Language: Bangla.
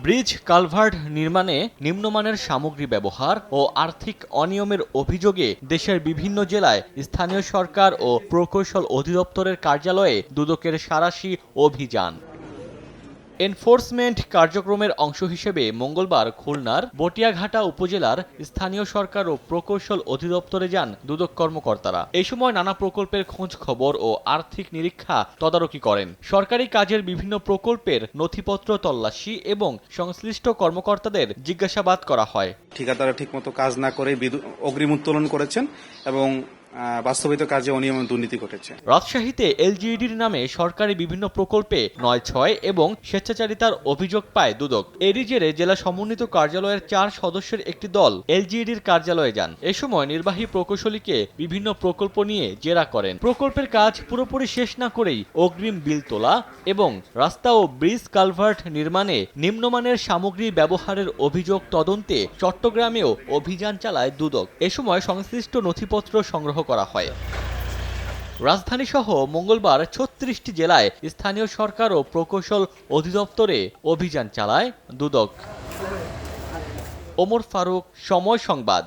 ব্রিজ কালভার্ট নির্মাণে নিম্নমানের সামগ্রী ব্যবহার ও আর্থিক অনিয়মের অভিযোগে দেশের বিভিন্ন জেলায় স্থানীয় সরকার ও প্রকৌশল অধিদপ্তরের কার্যালয়ে দুদকের সাঁড়াশি অভিযান। এনফোর্সমেন্ট কার্যক্রমের অংশ হিসেবে মঙ্গলবার খুলনার বটিয়াঘাটা উপজেলার স্থানীয় সরকার ও প্রকৌশল অধিদপ্তরে যান দুদক কর্মকর্তারা। এই সময় নানা প্রকল্পের খোঁজ খবর ও আর্থিক নিরীক্ষা তদারকি করেন। সরকারি কাজের বিভিন্ন প্রকল্পের নথিপত্র তল্লাশি এবং সংশ্লিষ্ট কর্মকর্তাদের জিজ্ঞাসাবাদ করা হয়। ঠিকাদাররা ঠিকমতো কাজ না করে অগ্রিম উত্তোলন করেছেন এবং বাস্তবিত কাজে অনিয়ম দুর্নীতি ঘটেছে। রাজশাহীতে এলজিইডির নামে সরকারি বিভিন্ন প্রকল্পে ৯/৬ এবং স্বেচ্ছাচারিতার অভিযোগ পায় দুদক। এরই জেরে জেলা সমন্বিত কার্যালয়ের ৪ সদস্যের একটি দল এলজিইডির কার্যালয়ে যান। এ সময় নির্বাহী প্রকৌশলীকে বিভিন্ন প্রকল্প নিয়ে জেরা করেন। প্রকল্পের কাজ পুরোপুরি শেষ না করেই অগ্রিম বিল তোলা এবং রাস্তা ও ব্রিজ কালভার্ট নির্মাণে নিম্নমানের সামগ্রী ব্যবহারের অভিযোগ তদন্তে চট্টগ্রামেও অভিযান চালায় দুদক। এ সময় সংশ্লিষ্ট নথিপত্র সংগ্রহ করা হয়। রাজধানীসহ মঙ্গলবার ৩৬টি জেলায় স্থানীয় সরকার ও প্রকৌশল অধিদপ্তরে অভিযান চালায় দুদক। ওমর ফারুক, সময় সংবাদ।